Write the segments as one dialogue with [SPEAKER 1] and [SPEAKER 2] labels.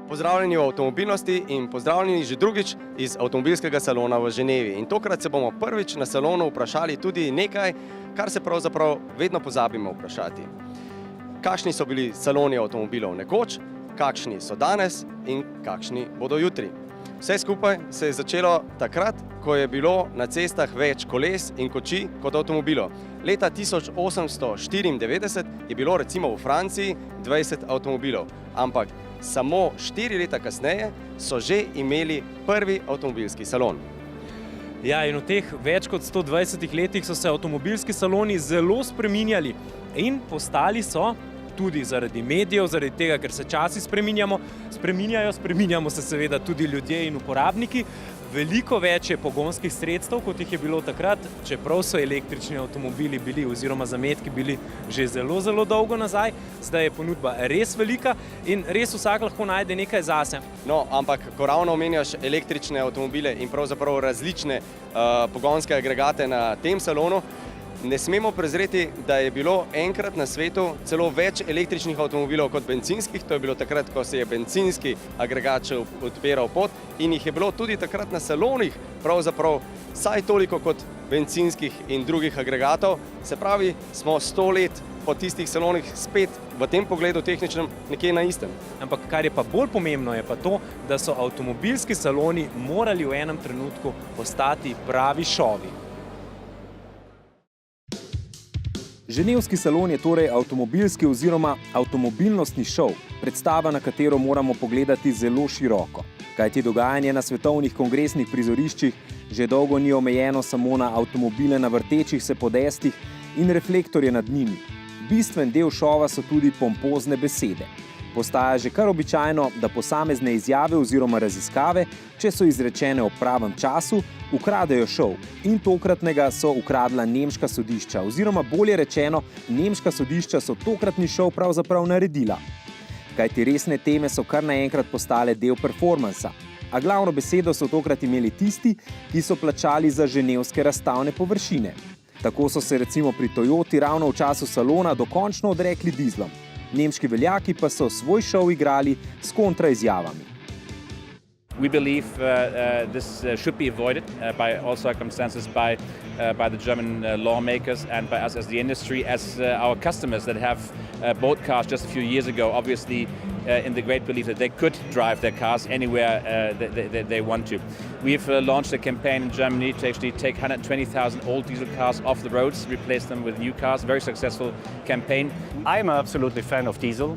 [SPEAKER 1] Pozdravljeni v avtomobilnosti in pozdravljeni že drugič iz avtomobilskega salona v Ženevi. In tokrat se bomo prvič na salonu vprašali tudi nekaj, kar se pravzaprav vedno pozabimo vprašati. Kakšni so bili saloni avtomobilov nekoč, kakšni so danes in kakšni bodo jutri. Vse skupaj se je začelo takrat, ko je bilo na cestah več koles in kočij kot avtomobilov. Leta 1894 je bilo recimo v Franciji 20 avtomobilov, ampak samo 4 leta kasneje so že imeli prvi avtomobilski salon.
[SPEAKER 2] Ja, in v teh več kot 120 letih so se avtomobilski saloni zelo spreminjali in postali so tudi zaradi medijev, zaradi tega, ker se časi spreminjajo se seveda tudi ljudje in uporabniki. Veliko več je pogonskih sredstev, kot jih je bilo takrat, čeprav so električni avtomobili bili oziroma zametki bili že zelo, zelo dolgo nazaj. Zdaj je ponudba res velika in res vsak lahko najde nekaj zase.
[SPEAKER 1] No, ampak ko ravno omenjaš električne avtomobile in pravzaprav različne pogonske agregate na tem salonu, ne smemo prezreti, da je bilo enkrat na svetu celo več električnih avtomobilov kot bencinskih. To je bilo takrat, ko se je bencinski agregat še odpiral pot in jih je bilo tudi takrat na salonih pravzaprav vsaj toliko kot bencinskih in drugih agregatov. Se pravi, smo 100 let po tistih salonih spet v tem pogledu tehničnem nekje na istem.
[SPEAKER 2] Ampak kar je pa bolj pomembno, je pa to, da so avtomobilski saloni morali v enem trenutku postati pravi šovi.
[SPEAKER 3] Ženevski salon je torej avtomobilski oziroma avtomobilnostni šov, predstava, na katero moramo pogledati zelo široko. Kajti dogajanje na svetovnih kongresnih prizoriščih že dolgo ni omejeno samo na avtomobile na vrtečih se podestih in reflektorje nad njimi. Bistven del šova so tudi pompozne besede. Postaja že kar običajno, da posamezne izjave oziroma raziskave, če so izrečene ob pravem času, ukradejo šov. In tokratnega so ukradla nemška sodišča, oziroma bolje rečeno, nemška sodišča so tokratni šov pravzaprav naredila. Kajti resne teme so kar naenkrat postale del performansa. A glavno besedo so tokrat imeli tisti, ki so plačali za ženevske razstavne površine. Tako so se recimo pri Toyoti ravno v času salona dokončno odrekli dizlom. Nemški veljaki pa so svoj šov igrali s kontraizjavami.
[SPEAKER 4] We believe this should be avoided by all circumstances by the German lawmakers and by us as the industry, as our customers that have bought cars just a few years ago, obviously in the great belief that they could drive their cars anywhere they want to. We've launched a campaign in Germany to actually take 120,000 old diesel cars off the roads, replace them with new cars. Very successful campaign.
[SPEAKER 5] I'm absolutely a fan of diesel.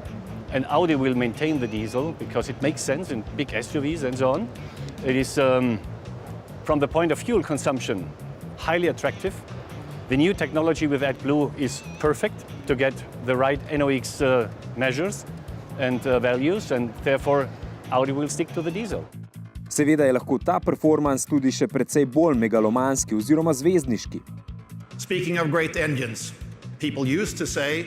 [SPEAKER 5] And Audi will maintain the diesel because it makes sense in big SUVs and so on. It is, from the point of fuel consumption, highly attractive. The new technology with AdBlue is perfect to get the right NOx measures and values, and therefore Audi will stick to the diesel.
[SPEAKER 3] Seveda je lahko ta performans tudi še precej bolj megalomanski oziroma zvezdniški.
[SPEAKER 6] Speaking of great engines, people used to say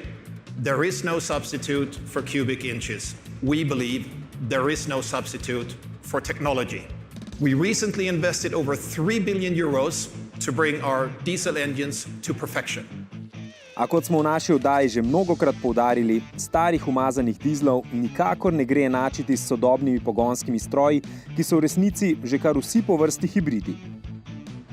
[SPEAKER 6] there is no substitute for cubic inches. We believe there is no substitute for technology. We recently invested over 3 billion euros to bring our diesel engines to perfection.
[SPEAKER 3] A kot smo v naši oddaji že mnogokrat poudarili, starih umazanih dizlov nikakor ne gre enačiti s sodobnimi pogonskimi stroji, ki so v resnici že kar vsi po vrsti hibridi.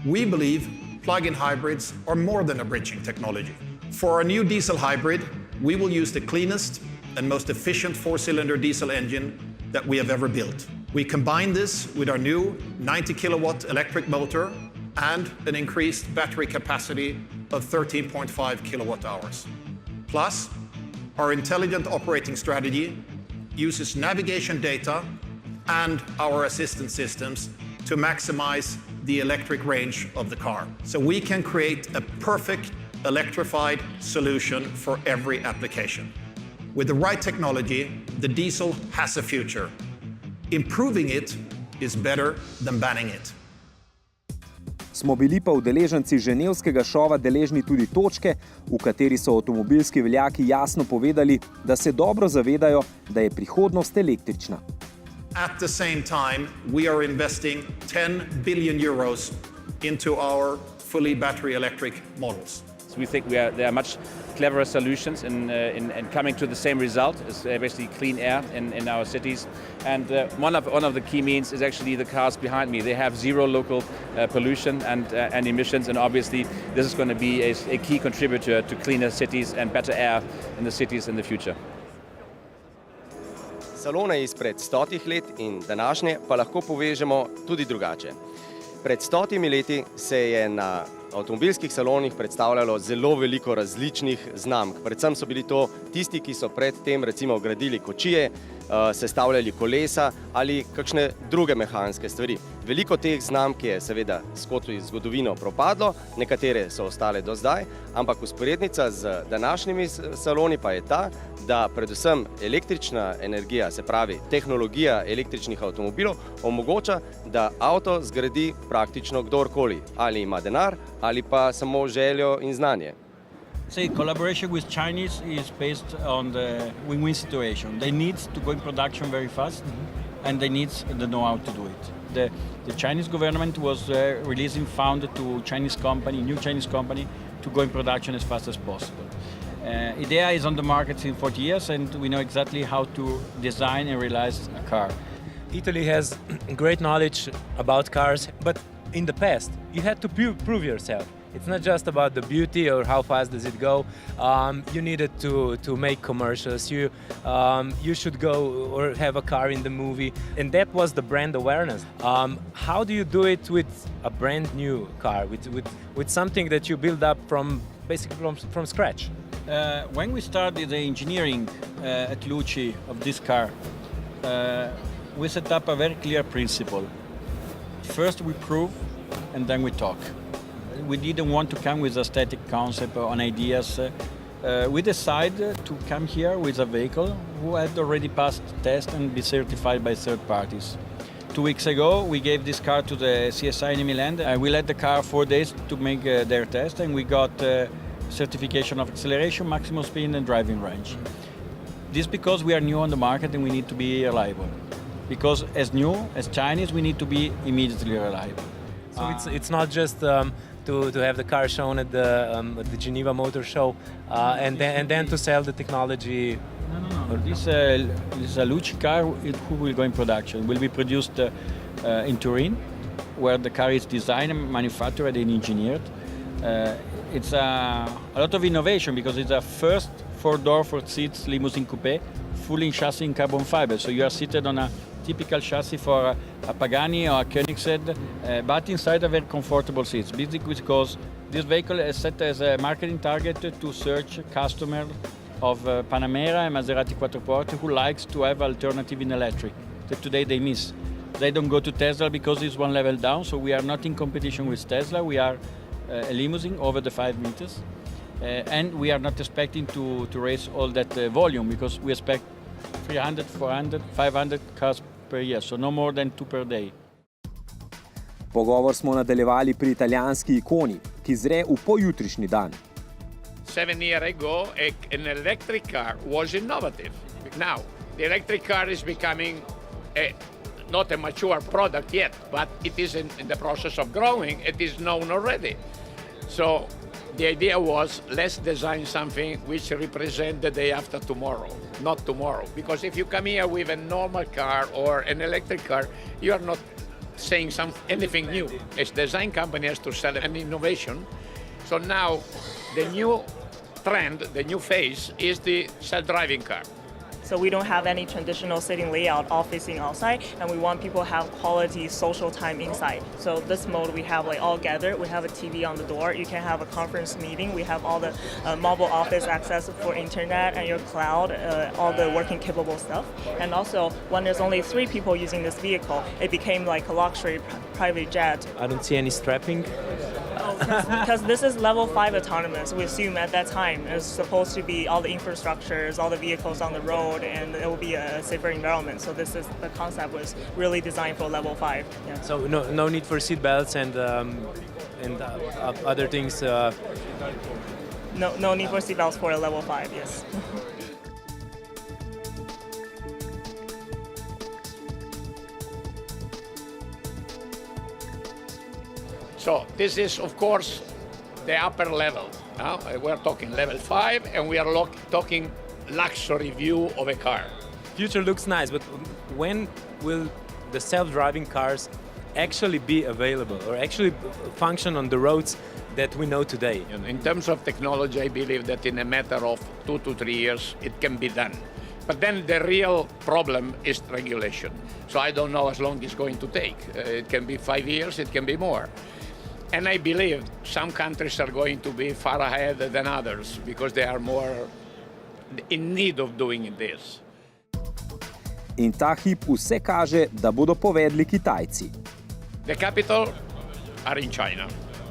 [SPEAKER 6] We believe plug-in hybrids are more than a bridging technology. For our new diesel hybrid, we will use the cleanest and most efficient 4-cylinder diesel engine that we have ever built. We combine this with our new 90 kilowatt electric motor and an increased battery capacity of 13.5 kilowatt hours. Plus, our intelligent operating strategy uses navigation data and our assistance systems to maximize the electric range of the car. So we can create a perfect electrified solution for every application. With the right technology, the diesel has a future. Improving it is better than banning it.
[SPEAKER 3] Smo bili pa udeleženci ženevskega šova deležni tudi točke, v kateri so avtomobilski veljaki jasno povedali, da se dobro zavedajo, da je prihodnost električna.
[SPEAKER 6] At the same time, we are investing 10 billion euros into our fully battery electric models.
[SPEAKER 4] So we think there are much cleverer solutions in coming to the same result, is basically clean air in our cities. And one of the key means is actually the cars behind me. They have zero local pollution and emissions, and obviously this is going to be a key contributor to cleaner cities and better air in the cities in the future.
[SPEAKER 1] Salone izpred 100 let in današnje pa lahko povežemo tudi drugače. Pred 100 leti se je na avtomobilskih salonih predstavljalo zelo veliko različnih znamk. Predvsem so bili to tisti, ki so predtem recimo gradili kočije, sestavljali kolesa ali kakšne druge mehanske stvari. Veliko teh znamk je seveda skozi zgodovino propadlo, nekatere so ostale do zdaj, ampak usporednica z današnjimi saloni pa je ta, da predvsem električna energija, se pravi tehnologija električnih avtomobilov, omogoča, da avto zgradi praktično kdorkoli, ali ima denar ali pa samo željo in znanje.
[SPEAKER 7] Say collaboration with Chinese is based on the win-win situation. They need to go in production very fast, and they need the know-how to do it. The Chinese government was releasing fund to Chinese company, new Chinese company, to go in production as fast as possible. IDEA is on the market in 40 years, and we know exactly how to design and realize a car.
[SPEAKER 2] Italy has great knowledge about cars, but in the past, you had to prove yourself. It's not just about the beauty or how fast does it go. You needed to make commercials. You should go or have a car in the movie, and that was the brand awareness. How do you do it with a brand new car, with something that you build up basically from scratch?
[SPEAKER 7] When we started the engineering at Lucci of this car, we set up a very clear principle. First we prove, and then we talk. We didn't want to come with a static concept on ideas. We decided to come here with a vehicle who had already passed test and be certified by third parties. 2 weeks ago, we gave this car to the CSI in Milan. We let the car 4 days to make their test, and we got certification of acceleration, maximum speed, and driving range. This because we are new on the market and we need to be reliable. Because as new, as Chinese, we need to be immediately reliable.
[SPEAKER 2] So it's not just to have the car shown at the Geneva Motor Show and then to sell the technology.
[SPEAKER 7] No. This is a Lucci car who will go in production. Will be produced in Turin, where the car is designed, manufactured, and engineered. It's a lot of innovation because it's a first 4-door, 4 seats limousine coupe, fully in chassis in carbon fiber. So you are seated on a typical chassis for a Pagani or a Koenigsegg, but inside are very comfortable seats. Basically because this vehicle is set as a marketing target to search customers of Panamera and Maserati Quattroporte who likes to have alternative in electric that today they miss. They don't go to Tesla because it's one level down, so we are not in competition with Tesla. We are a limousine over the 5 meters. And we are not expecting to raise all that volume because we expect 300, 400, 500 cars per year, so no more than 2 per day.
[SPEAKER 3] Pogovor smo nadaljevali pri italijanski ikoni, ki zre v pojutrišnji dan.
[SPEAKER 8] 7 years ago, an electric car was innovative. Now, the electric car is becoming not a mature product yet, but it is in the process of growing. It is known already. So the idea was, let's design something which represents the day after tomorrow, not tomorrow. Because if you come here with a normal car or an electric car, you are not saying anything new. A design company has to sell an innovation. So now the new trend, the new phase is the self-driving car.
[SPEAKER 9] So we don't have any traditional sitting layout, all facing outside, and we want people to have quality social time inside. So this mode we have like all gathered. We have a TV on the door. You can have a conference meeting. We have all the mobile office access for internet and your cloud, all the working capable stuff. And also when there's only 3 people using this vehicle, it became like a luxury private jet.
[SPEAKER 2] I don't see any strapping.
[SPEAKER 9] Because this is level 5 autonomous. We assume at that time it's supposed to be all the infrastructures, all the vehicles on the road, and it will be a safer environment. So this is the concept was really designed for level 5. Yeah.
[SPEAKER 2] So no need for seat belts and other things.
[SPEAKER 9] No need for seat belts for a level 5. Yes.
[SPEAKER 8] So this is, of course, the upper level. We're talking level 5, and we are talking luxury view of a car.
[SPEAKER 2] Future looks nice, but when will the self-driving cars actually be available or actually function on the roads that we know today?
[SPEAKER 8] In terms of technology, I believe that in a matter of 2 to 3 years, it can be done. But then the real problem is regulation. So I don't know how long it's going to take. It can be 5 years, it can be more. And I believe some countries are going to be far ahead than others because they are more in need of doing this.
[SPEAKER 3] In ta hip vse kaže, da bodo povedli Kitajci.
[SPEAKER 8] The capital are in China.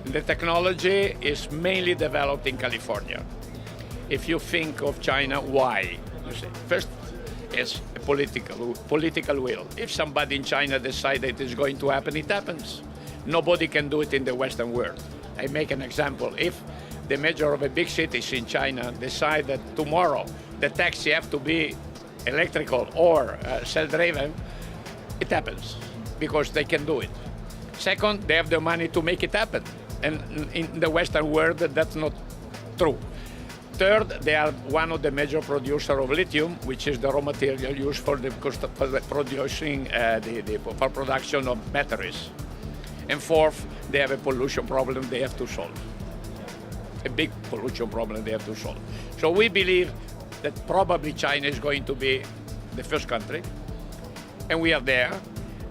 [SPEAKER 8] The technology is mainly developed in California. If you think of China, why? You see, first, it's a political will. If somebody in China decides that it's going to happen, it happens. Nobody can do it in the Western world. I make an example. If the mayor of a big cities in China decide that tomorrow the taxi have to be electrical or self-driven, it happens because they can do it. Second, they have the money to make it happen. And in the Western world, that's not true. Third, they are one of the major producers of lithium, which is the raw material used for producing for production of batteries. And fourth, they have a pollution problem they have to solve. A big pollution problem they have to solve. So we believe that probably China is going to be the first country, and we are there.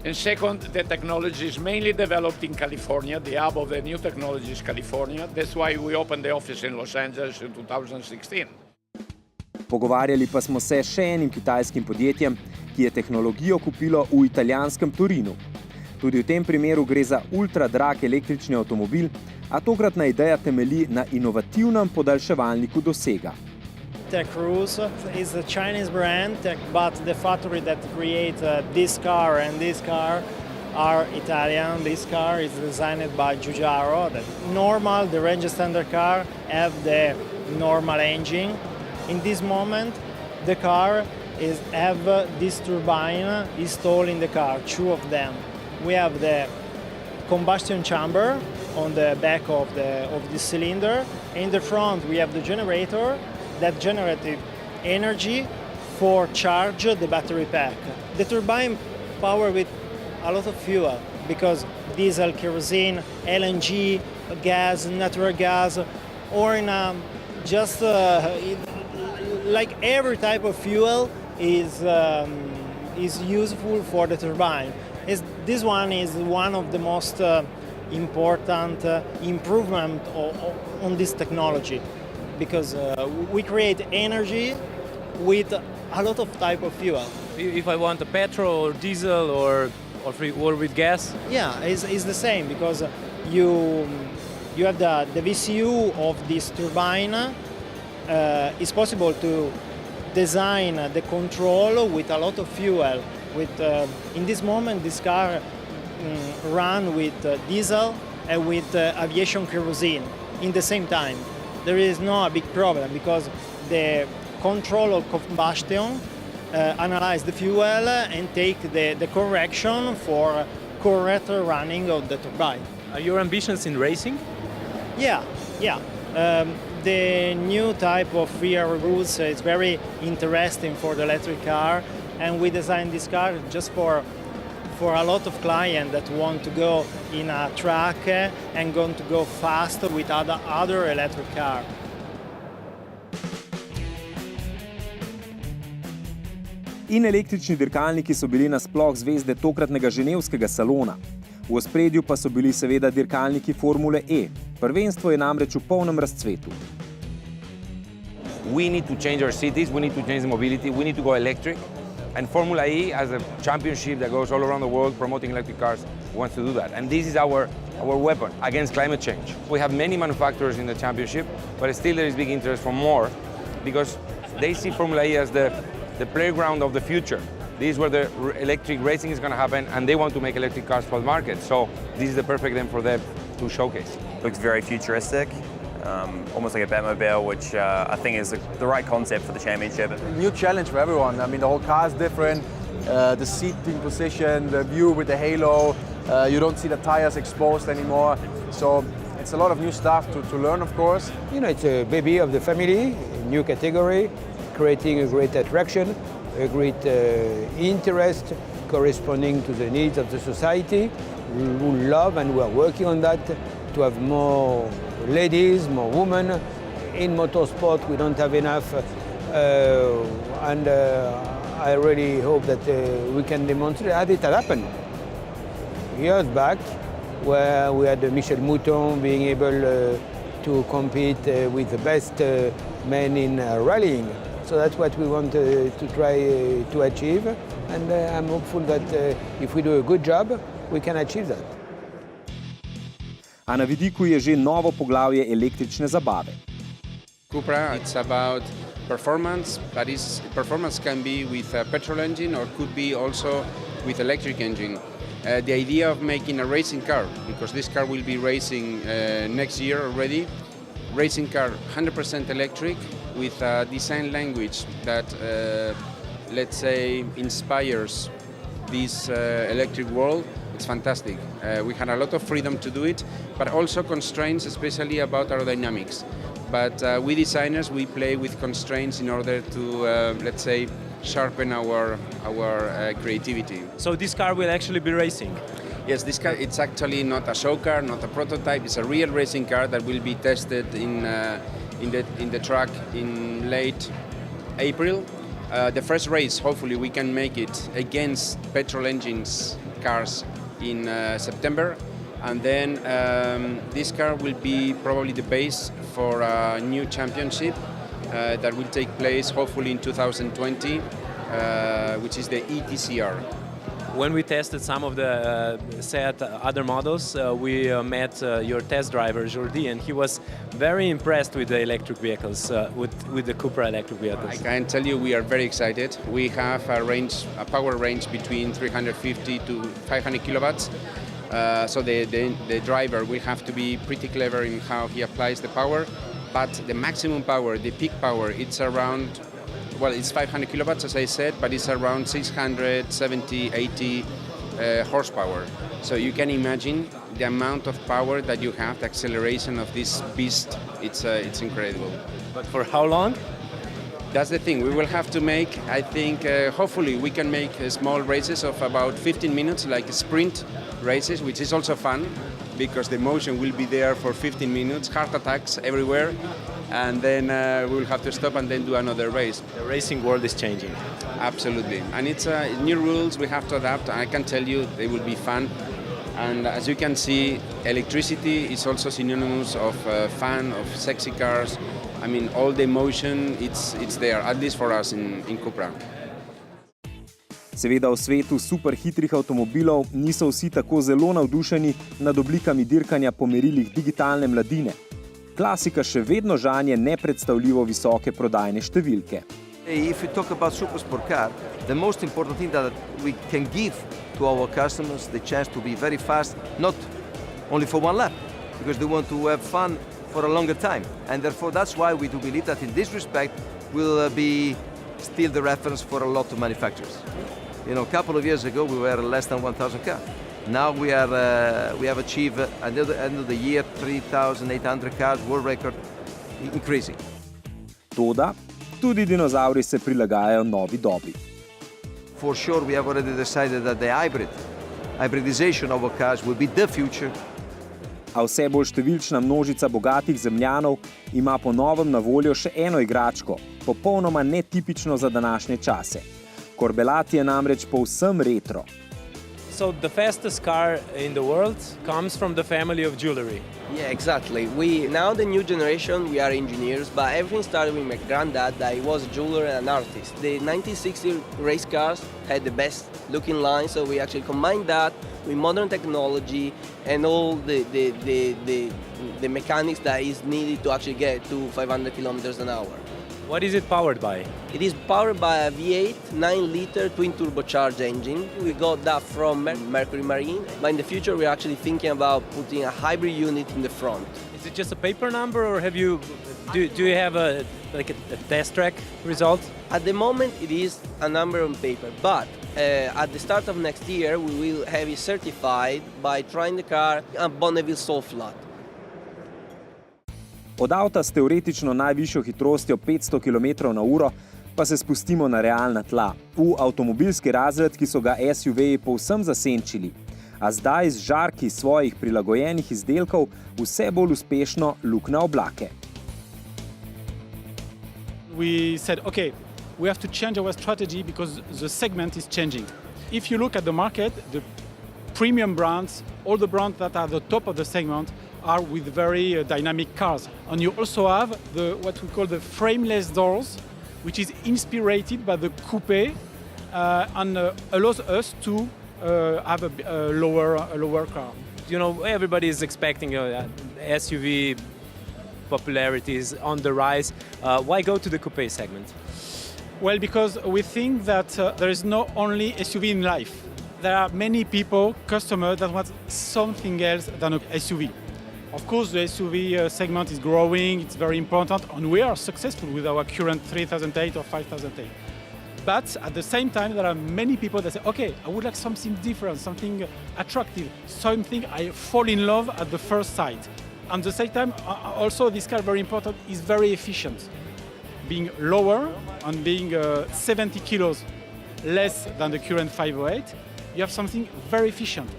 [SPEAKER 8] And second, the technology is mainly developed in California. The hub of the new technology is California. That's why we opened the office in Los Angeles in 2016.
[SPEAKER 3] Pogovarjali pa smo se še enim kitajskim podjetjem, ki je tehnologijo kupilo v italijanskem Torinu. Tudi v tem primeru gre za ultra drag električni avtomobil, a tokratna ideja temelji na inovativnem podaljševalniku dosega.
[SPEAKER 10] Cruise is a Chinese brand, but the factory that creates this car and this car are Italian. This car is designed by Giugiaro. The range standard car have the normal engine. In this moment, the car have this turbine installed in the car, 2 of them. We have the combustion chamber on the back of the cylinder. In the front, we have the generator that generated energy for charge the battery pack. The turbine powered with a lot of fuel because diesel, kerosene, LNG, gas, natural gas, or in like every type of fuel is useful for the turbine. This one is one of the most important improvement on this technology. Because we create energy with a lot of type of fuel.
[SPEAKER 2] If I want a petrol or diesel or with gas?
[SPEAKER 10] Yeah, it's the same because you have the VCU of this turbine. It's possible to design the control with a lot of fuel. In this moment, this car run with diesel and with aviation kerosene in the same time. There is no big problem because the control of combustion analyze the fuel and take the correction for correct running of the turbine.
[SPEAKER 2] Are your ambitions in racing?
[SPEAKER 10] Yeah. The new type of rear rules is very interesting for the electric car, and we designed this car just for a lot of clients that want to go in a track and going to go fast with other electric car.
[SPEAKER 3] In električni dirkalniki so bili nasploh zvezde tokratnega ženevskega salona. V ospredju pa so bili seveda dirkalniki Formule E. Prvenstvo je namreč v polnem razcvetu.
[SPEAKER 11] We need to change our cities, we need to change the mobility, we need to go electric. And Formula E, as a championship that goes all around the world promoting electric cars, wants to do that. And this is our weapon against climate change. We have many manufacturers in the championship, but still there is big interest for more because they see Formula E as the playground of the future. This is where the electric racing is going to happen, and they want to make electric cars for the market. So this is the perfect thing for them to showcase.
[SPEAKER 12] Looks very futuristic. Almost like a Batmobile, which I think is the right concept for the championship.
[SPEAKER 13] New challenge for everyone. I mean, the whole car is different. The seating position, the view with the halo. You don't see the tires exposed anymore. So It's a lot of new stuff to learn, of course.
[SPEAKER 14] You know, it's a baby of the family, a new category, creating a great attraction, a great interest corresponding to the needs of the society. We love and we are working on that to have more ladies, more women. In motorsport, we don't have enough, and I really hope that we can demonstrate that it happened. Years back, where we had Michel Mouton being able to compete with the best men in rallying. So that's what we want to try to achieve, and I'm hopeful that if we do a good job, we can achieve that.
[SPEAKER 3] A na vidiku je že novo poglavje električne zabave.
[SPEAKER 15] Cupra, it's about performance, but performance can be with a petrol engine or could be also with electric engine. The idea of making a racing car, because this car will be racing next year already, racing car 100% electric with a design language that, let's say, inspires this electric world. It's fantastic. We had a lot of freedom to do it, but also constraints, especially about aerodynamics. But we designers, we play with constraints in order to, let's say, sharpen our creativity.
[SPEAKER 2] So this car will actually be racing?
[SPEAKER 15] Yes, this car, it's actually not a show car, not a prototype. It's a real racing car that will be tested in the track in late April. The first race, hopefully we can make it against petrol engines cars in September. And then this car will be probably the base for a new championship that will take place hopefully in 2020, which is the ETCR.
[SPEAKER 2] When we tested some of the Seat other models, we met your test driver, Jordi, and he was very impressed with the electric vehicles, with the Cupra electric vehicles.
[SPEAKER 15] I can tell you we are very excited. We have a power range between 350 to 500 kilowatts. So the driver will have to be pretty clever in how he applies the power, but the maximum power, the peak power, it's around, well, it's 500 kilowatts as I said, but it's around 670, 80 horsepower. So you can imagine the amount of power that you have, the acceleration of this beast, it's incredible.
[SPEAKER 2] But for how long?
[SPEAKER 15] That's the thing, we will have to make, I think, hopefully we can make small races of about 15 minutes, like sprint races, which is also fun, because the motion will be there for 15 minutes, heart attacks everywhere, and then we will have to stop and then do another race.
[SPEAKER 2] The racing world is changing.
[SPEAKER 15] Absolutely, and it's new rules, we have to adapt, I can tell you they will be fun. And as you can see, electricity is also synonymous of fun, of sexy cars. I mean, all the emotion, it's there, at least for us in Cupra.
[SPEAKER 3] Seveda v svetu superhitrih avtomobilov niso vsi tako zelo navdušeni nad oblikami dirkanja po merilih digitalne mladine. Klasika še vedno žanje nepredstavljivo visoke prodajne številke.
[SPEAKER 16] If we talk about supersport car, the most important thing that we can give to our customers the chance to be very fast, not only for one lap, because they want to have fun for a longer time. And therefore that's why we do believe that in this respect will be still the reference for a lot of manufacturers. You know, a couple of years ago we were less than 1,000 cars. Now we have achieved at the end of the year 3,800 cars, world record, increasing.
[SPEAKER 3] Toda tudi dinozauri se prilagajajo novi dobi.
[SPEAKER 16] For sure we have already decided that the hybridization of our cars will be the future.
[SPEAKER 3] A vse bolj številčna množica bogatih zemljanov ima po novem na voljo še eno igračko, popolnoma netipično za današnje čase. Corbelat je namreč povsem retro.
[SPEAKER 2] So the fastest car in the world comes from the family of jewelry.
[SPEAKER 17] Yeah, exactly. Now the new generation, we are engineers, but everything started with my granddad, that he was a jeweler and an artist. The 1960 race cars had the best looking line, so we actually combined that with modern technology and all the mechanics that is needed to actually get to 500 kilometers an hour.
[SPEAKER 2] What is it powered by?
[SPEAKER 17] It is powered by a V8 9-liter twin turbocharged engine. We got that from Mercury Marine, but in the future we're actually thinking about putting a hybrid unit in the front.
[SPEAKER 2] Is it just a paper number, or do you have a test track result?
[SPEAKER 17] At the moment it is a number on paper, but at the start of next year we will have it certified by trying the car at Bonneville Salt Flat.
[SPEAKER 3] Od avta s teoretično najvišjo hitrostjo 500 km/h pa se spustimo na realna tla, v avtomobilski razred, ki so ga SUV-ji povsem zasenčili, a zdaj z žarki svojih prilagojenih izdelkov vse bolj uspešno luknja oblake.
[SPEAKER 18] We said, okay, we have to change our strategy because the segment is changing. If you look at the market, the premium brands, all the brands that are at the top of the segment are with very dynamic cars. And you also have what we call the frameless doors, which is inspired by the coupe and allows us to have a lower car.
[SPEAKER 2] You know, everybody is expecting SUV popularity is on the rise. Why go to the coupe segment?
[SPEAKER 18] Well, because we think that there is not only SUV in life. There are many people, customers, that want something else than an SUV. Of course, the SUV segment is growing, it's very important, and we are successful with our current 3008 or 5008. But at the same time, there are many people that say, okay, I would like something different, something attractive, something I fall in love at the first sight. At the same time, also this car, very important, is very efficient. Being lower and being 70 kilos less than the current 508, you have something very efficient.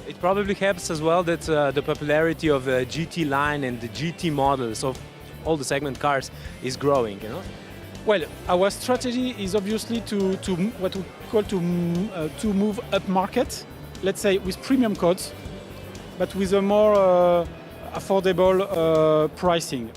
[SPEAKER 2] It probably helps as well that the popularity of the GT line and the GT models of all the segment cars is growing, you know?
[SPEAKER 18] Well, our strategy is obviously to what we call to move up market, let's say with premium codes, but with a more affordable pricing.